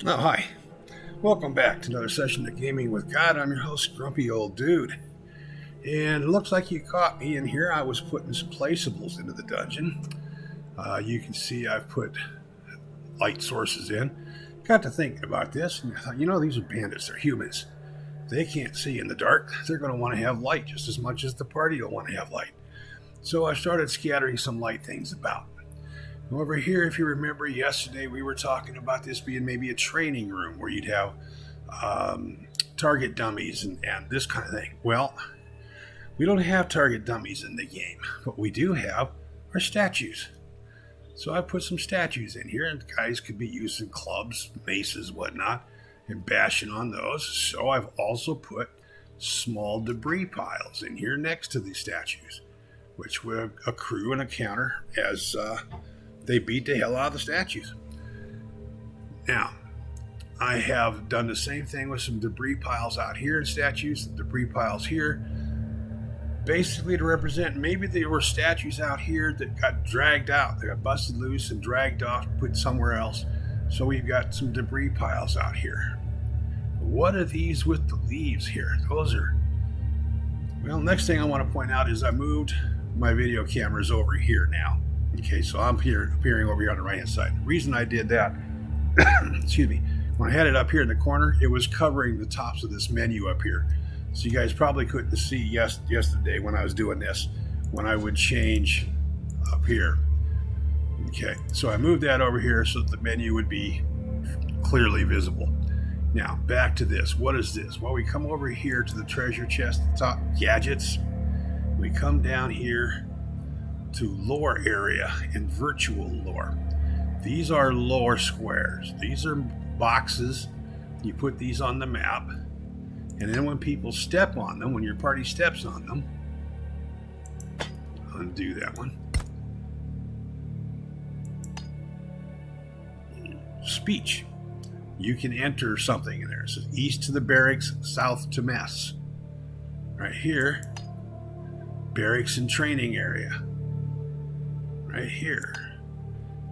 Oh, hi. Welcome back to another session of Gaming with God. I'm your host, Grumpy Old Dude. And it looks like you caught me in here. I was putting some placeables into the dungeon. You can see I've put light sources in. Got to thinking about this, and I thought, these are bandits. They're humans. They can't see in the dark. They're going to want to have light just as much as the party will want to have light. So I started scattering some light things about. Over here, if you remember, yesterday we were talking about this being maybe a training room where you'd have target dummies and this kind of thing. Well, we don't have target dummies in the game, but we do have our statues. So I put some statues in here, and guys could be using clubs, maces, whatnot, and bashing on those. So I've also put small debris piles in here next to these statues, which will accrue and counter as they beat the hell out of the statues. Now, I have done the same thing with some debris piles out here and statues, debris piles here, basically to represent maybe there were statues out here that got dragged out. They got busted loose and dragged off, put somewhere else. So we've got some debris piles out here. What are these with the leaves here? Those are... Well, next thing I want to point out is I moved my video cameras over here now. Okay, so I'm here appearing over here on the right hand side. The reason I did that, excuse me, when I had it up here in the corner, it was covering the tops of this menu up here. So you guys probably couldn't see yesterday when I was doing this, when I would change up here. Okay, so I moved that over here so that the menu would be clearly visible. Now, back to this. What is this? Well, we come over here to the treasure chest, top gadgets. We come down here to lore area and virtual lore. These are lore squares. These are boxes. You put these on the map, and then when people step on them, when your party steps on them, undo that one. Speech. You can enter something in there. It says east to the barracks, south to mess. Right here, barracks and training area. Right here,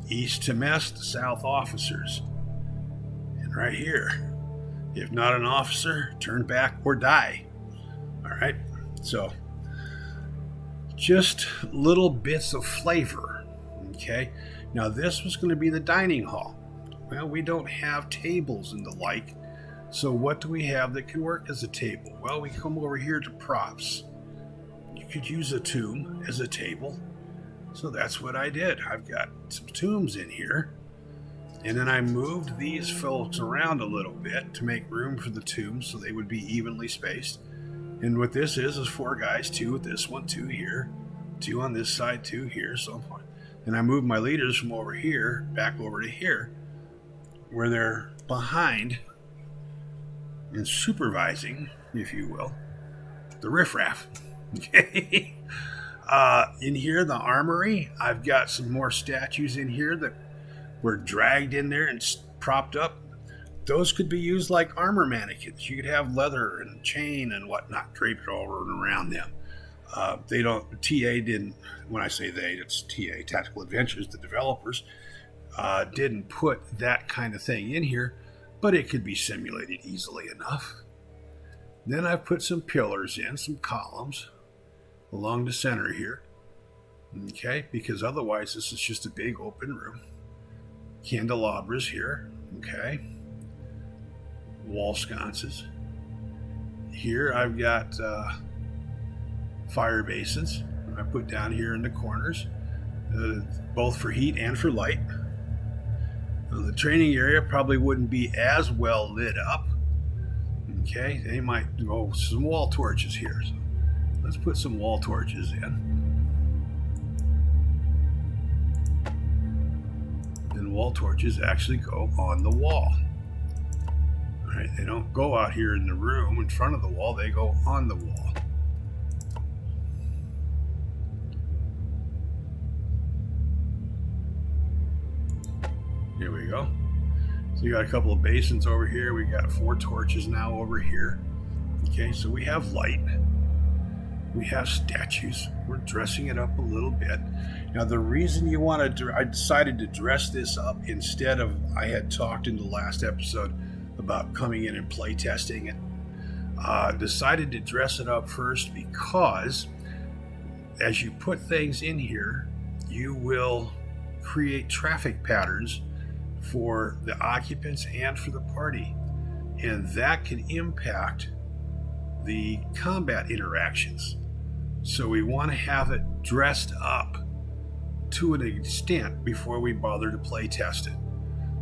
east to mess, south officers. And right here, if not an officer, turn back or die. All right, so just little bits of flavor. Okay, now this was going to be the dining hall. Well, we don't have tables and the like, so what do we have that can work as a table? Well, we come over here to props. You could use a tomb as a table. So that's what I did. I've got some tombs in here. And then I moved these folks around a little bit to make room for the tombs so they would be evenly spaced. And what this is 4 guys, 2 with this one, 2 here, 2 on this side, 2 here, so on. And I moved my leaders from over here back over to here, where they're behind and supervising, if you will, the riffraff. Okay. In here, the armory, I've got some more statues in here that were dragged in there and propped up. Those could be used like armor mannequins. You could have leather and chain and whatnot draped all around them. TA didn't, when I say they, it's TA, Tactical Adventures, the developers, didn't put that kind of thing in here, but it could be simulated easily enough. Then I've put some pillars in, some columns, along the center here, okay, because otherwise this is just a big open room. Candelabras here, okay, wall sconces. Here I've got fire basins I put down here in the corners, both for heat and for light. The training area probably wouldn't be as well lit up. Okay, they might go some wall torches here. So let's put some wall torches in. And wall torches actually go on the wall. All right, they don't go out here in the room in front of the wall, they go on the wall. Here we go. So you got a couple of basins over here. We got 4 torches now over here. Okay, so we have light. We have statues. We're dressing it up a little bit. Now, the reason you want to, I decided to dress this up instead of, I had talked in the last episode about coming in and play testing it. Decided to dress it up first because as you put things in here, you will create traffic patterns for the occupants and for the party. And that can impact the combat interactions. So we want to have it dressed up to an extent before we bother to play test it.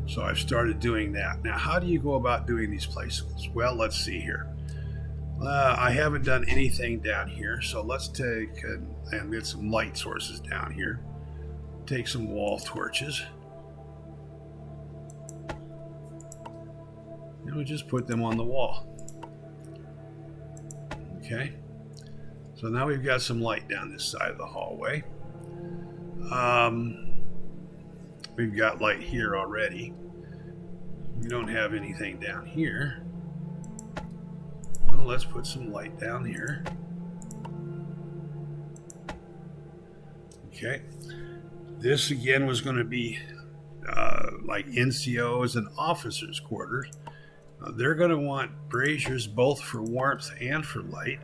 So I've started doing that. Now, how do you go about doing these placeables? Well, let's see here. I haven't done anything down here, so let's take and get some light sources down here. Take some wall torches. And we just put them on the wall. Okay. So now we've got some light down this side of the hallway. We've got light here already. We don't have anything down here. Well, let's put some light down here. Okay. This again was going to be like NCOs and officers' quarters. They're going to want braziers both for warmth and for light.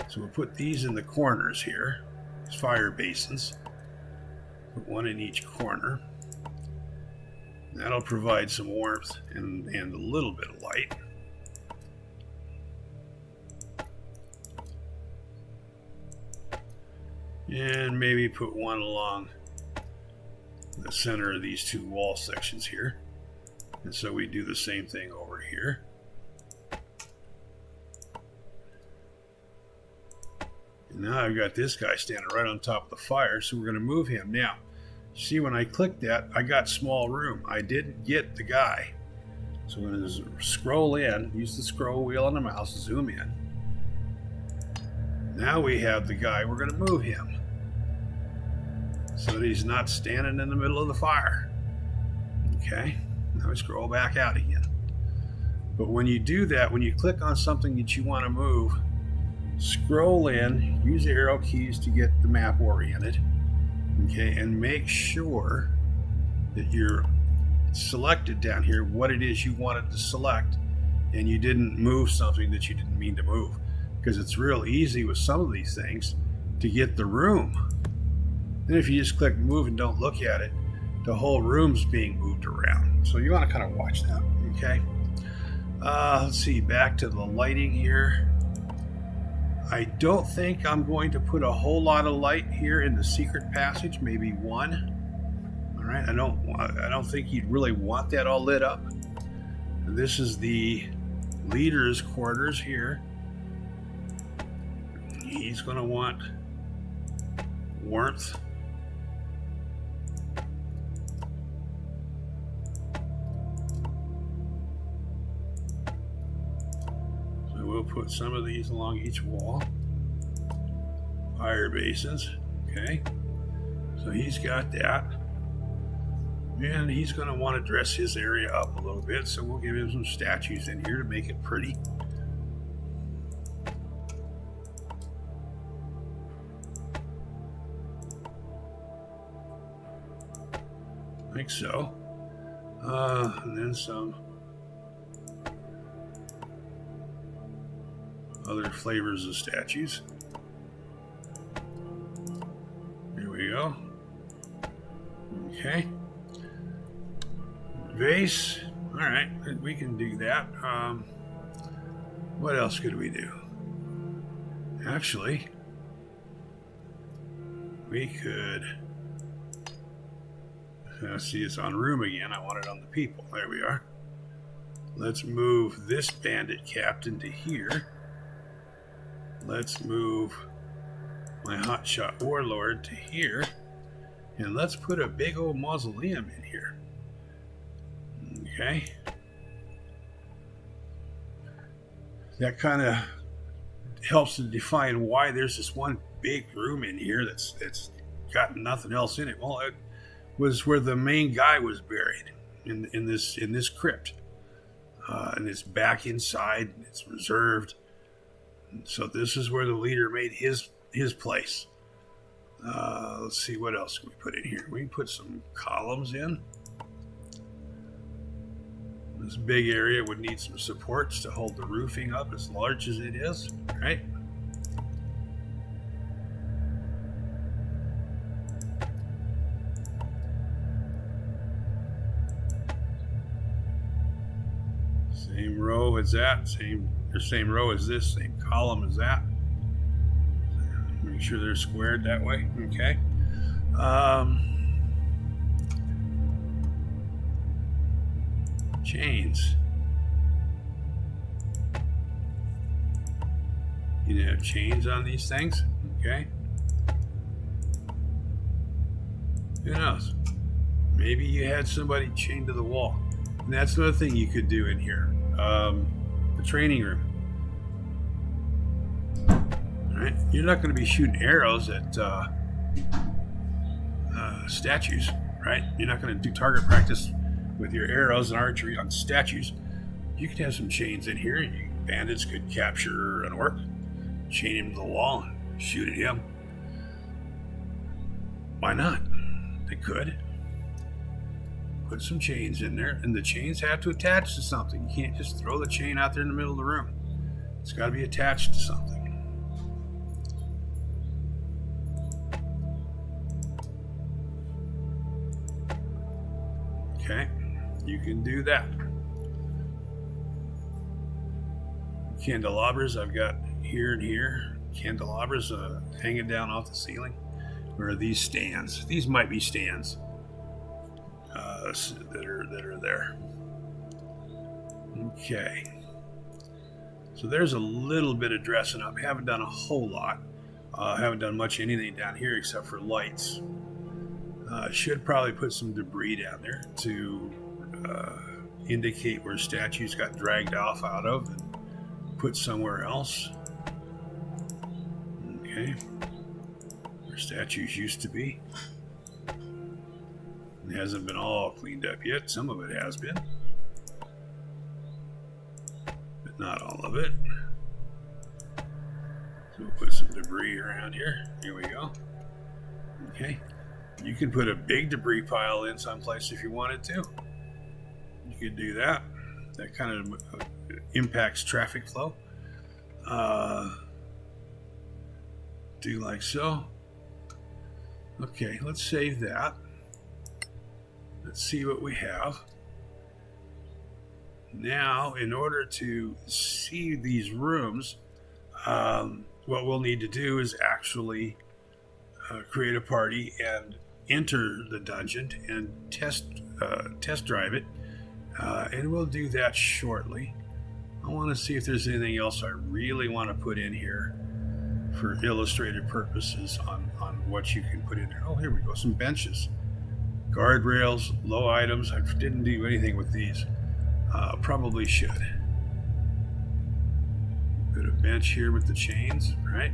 So we'll put these in the corners here. These fire basins. Put one in each corner. That'll provide some warmth and a little bit of light. And maybe put one along the center of these two wall sections here. And so we do the same thing over here. And now I've got this guy standing right on top of the fire, so we're going to move him. Now, see, when I clicked that, I got small room. I didn't get the guy. So I'm going to scroll in, use the scroll wheel on the mouse, zoom in. Now we have the guy. We're going to move him so that he's not standing in the middle of the fire. Okay, now we scroll back out again. But when you do that, when you click on something that you want to move, scroll in, use the arrow keys to get the map oriented, okay, and make sure that you're selected down here what it is you wanted to select and you didn't move something that you didn't mean to move, because it's real easy with some of these things to get the room. Then if you just click move and don't look at it, the whole room's being moved around. So you want to kind of watch that, okay? Let's see, back to the lighting here. I don't think I'm going to put a whole lot of light here in the secret passage, maybe one. All right, I don't think you'd really want that all lit up. This is the leader's quarters here. He's going to want warmth. So we'll put some of these along each wall. Fire basins. Okay. So he's got that. And he's going to want to dress his area up a little bit, so we'll give him some statues in here to make it pretty. Like so. And then some other flavors of statues. Here we go. Okay. Vase. All right, we can do that. What else could we do? Actually, we could... see, it's on room again. I want it on the people. There we are. Let's move this bandit captain to here. Let's move my hotshot warlord to here. And let's put a big old mausoleum in here. Okay. That kind of helps to define why there's this one big room in here that's got nothing else in it. Well, it was where the main guy was buried in this crypt, and it's back inside. It's reserved. So this is where the leader made his place. Let's see, what else can we put in here? We can put some columns in. This big area would need some supports to hold the roofing up as large as it is, right? Same row as that, same row as this, same column as that. Make sure they're squared that way. Okay. Chains. You can have chains on these things. Okay. Who knows? Maybe you had somebody chained to the wall. And that's another thing you could do in here. The training room. Right? You're not going to be shooting arrows at statues, right? You're not going to do target practice with your arrows and archery on statues. You could have some chains in here. Bandits could capture an orc, chain him to the wall, and shoot at him. Why not? They could. Put some chains in there, and the chains have to attach to something. You can't just throw the chain out there in the middle of the room. It's got to be attached to something. Okay, you can do that. Candelabras I've got here and here. Candelabras hanging down off the ceiling. Or are these stands? These might be stands that are there. Okay. So there's a little bit of dressing up. Haven't done a whole lot. Haven't done much anything down here except for lights. Should probably put some debris down there to indicate where statues got dragged off out of and put somewhere else. Okay. Where statues used to be. It hasn't been all cleaned up yet. Some of it has been. But not all of it. So we'll put some debris around here. Here we go. Okay. You can put a big debris pile in someplace if you wanted to. You could do that. That kind of impacts traffic flow. Do like so. Okay, let's save that. Let's see what we have. Now, in order to see these rooms, what we'll need to do is actually create a party and enter the dungeon and test drive it, and we'll do that shortly. I want to see if there's anything else I really want to put in here for illustrative purposes on what you can put in there. Oh, here we go, some benches, guardrails, low items. I didn't do anything with these. Probably should. Put a bench here with the chains, right?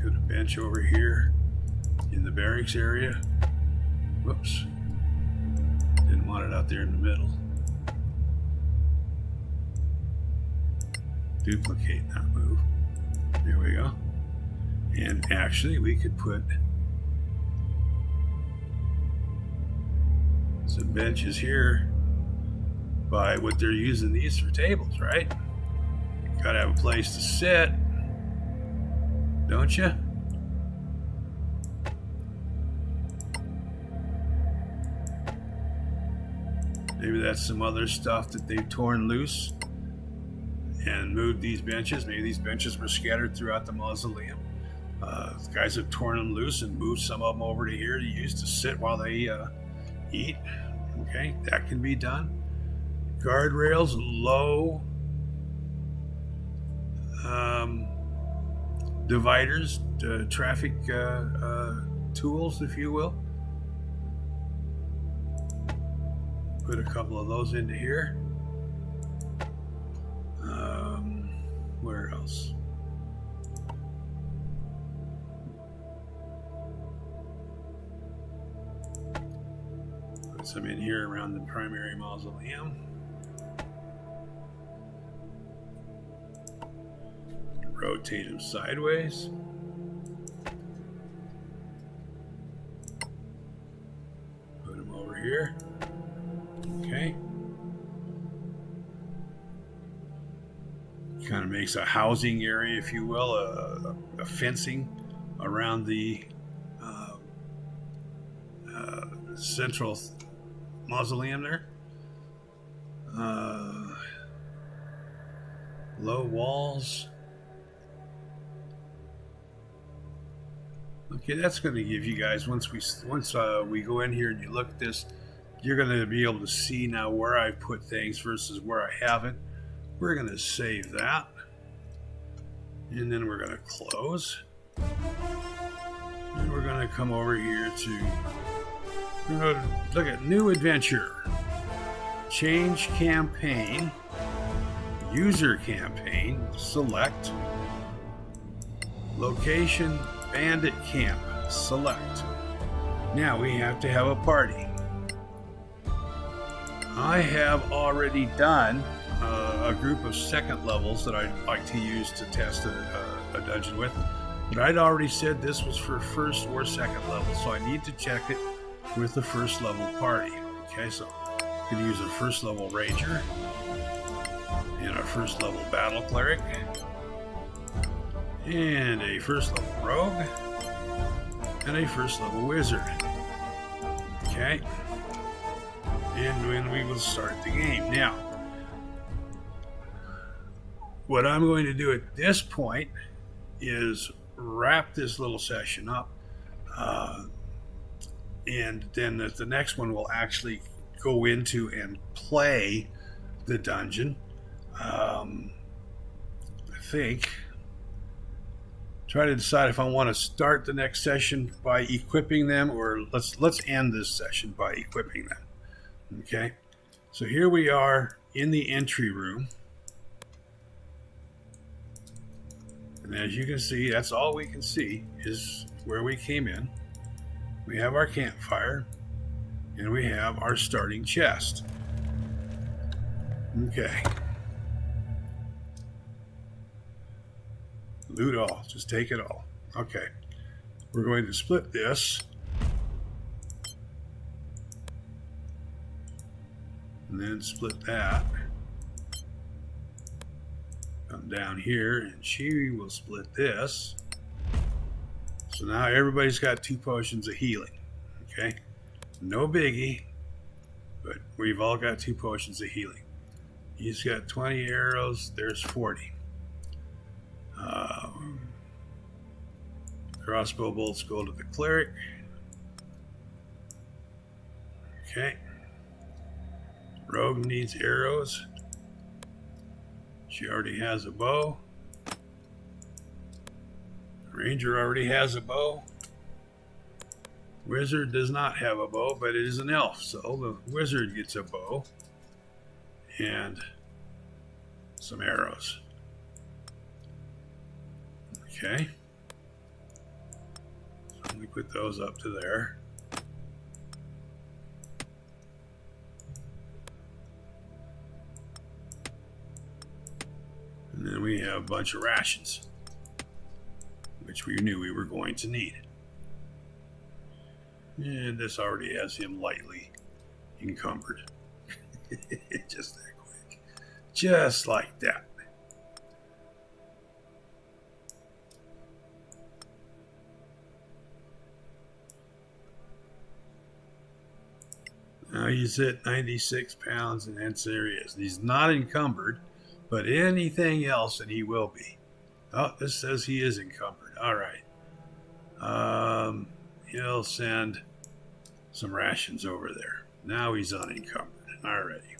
Put a bench over here in the barracks area. Whoops. Didn't want it out there in the middle. Duplicate, not move. There we go. And actually, we could put some benches here by what they're using these for tables, right? Gotta have a place to sit, don't you? Maybe that's some other stuff that they've torn loose and moved these benches. Maybe these benches were scattered throughout the mausoleum. Guys have torn them loose and moved some of them over to here to use to sit while they eat. Okay, that can be done. Guardrails, low dividers, traffic tools, if you will. Put a couple of those into here. Where else? Put some in here around the primary mausoleum. Rotate him sideways. Put him over here. Okay. Kind of makes a housing area, if you will, a fencing around the central mausoleum there. Low walls. Okay, that's going to give you guys, once we go in here and you look at this, you're going to be able to see now where I put things versus where I haven't. We're going to save that. And then we're going to close. And we're going to come over here to, we're going to look at new adventure. Change campaign. User campaign. Select. Location, bandit camp. Select. Now we have to have a party. I have already done a group of second levels that I'd like to use to test a dungeon with, but I'd already said this was for first or second level, so I need to check it with the first level party. Okay, so I'm going to use a first level ranger and a first level battle cleric and a first level rogue and a first level wizard. Okay, and then we will start the game. Now, what I'm going to do at this point is wrap this little session up, and then the next one will actually go into and play the dungeon. I think try to decide if I want to start the next session by equipping them, or let's end this session by equipping them. Okay, so here we are in the entry room. And as you can see, that's all we can see is where we came in. We have our campfire, and we have our starting chest. Okay. Loot all. Just take it all. Okay. We're going to split this. And then split that. Come down here, and she will split this. So now everybody's got 2 potions of healing. Okay, no biggie, but we've all got 2 potions of healing. He's got 20 arrows. There's 40. Crossbow bolts go to the cleric. Okay. Rogue needs arrows. She already has a bow. Ranger already has a bow. Wizard does not have a bow, but it is an elf, so the wizard gets a bow and some arrows. Okay. So we put those up to there. And then we have a bunch of rations, which we knew we were going to need. And this already has him lightly encumbered. Just that quick. Just like that. Now he's at 96 pounds, and that's there he is. He's not encumbered, but anything else, and he will be. Oh, this says he is encumbered. All right. He'll send some rations over there. Now he's unencumbered. Alrighty.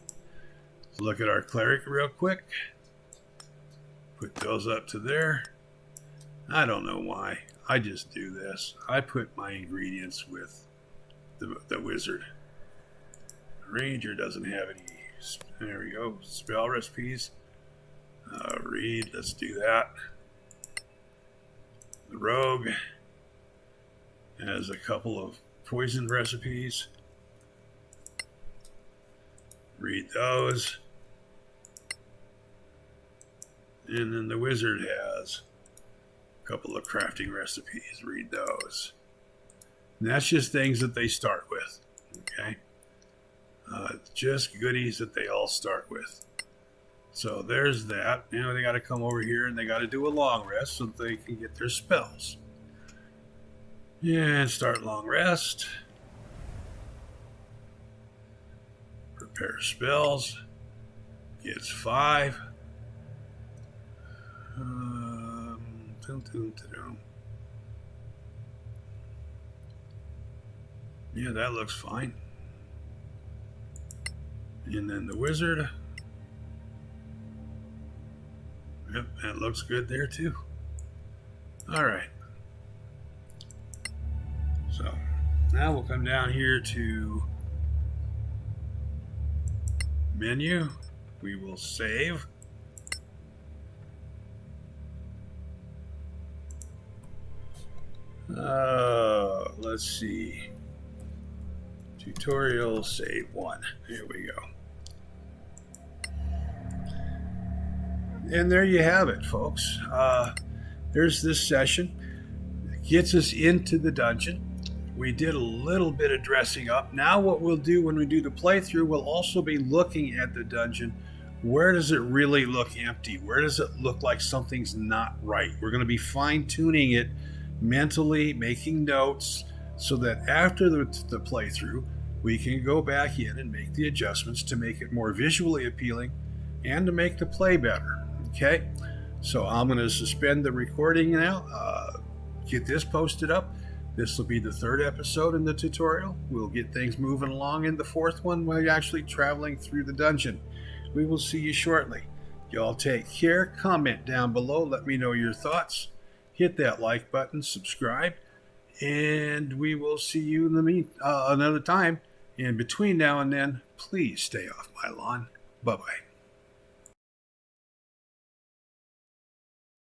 Let's look at our cleric real quick. Put those up to there. I don't know why. I just do this. I put my ingredients with the wizard. Ranger doesn't have any. There we go. Spell recipes. Read. Let's do that. The rogue has a couple of poison recipes. Read those. And then the wizard has A couple of crafting recipes. Read those. And that's just things that they start with. Okay? Just goodies that they all start with. So there's that. You know, they got to come over here and they got to do a long rest so that they can get their spells. And start long rest. Prepare spells. Gets 5. Yeah, that looks fine. And then the wizard. Yep, that looks good there too. All right. So now we'll come down here to menu. We will save. Let's see. Tutorial save 1. Here we go. And there you have it, folks. There's this session. It gets us into the dungeon. We did a little bit of dressing up. Now what we'll do when we do the playthrough, we'll also be looking at the dungeon. Where does it really look empty? Where does it look like something's not right? We're going to be fine-tuning it mentally, making notes, so that after the playthrough, we can go back in and make the adjustments to make it more visually appealing and to make the play better. Okay? So I'm going to suspend the recording now, get this posted up. This will be the 3rd episode in the tutorial. We'll get things moving along in the 4th one. We're actually traveling through the dungeon. We will see you shortly. Y'all take care. Comment down below. Let me know your thoughts. Hit that like button. Subscribe. And we will see you in another time. And between now and then, please stay off my lawn. Bye-bye.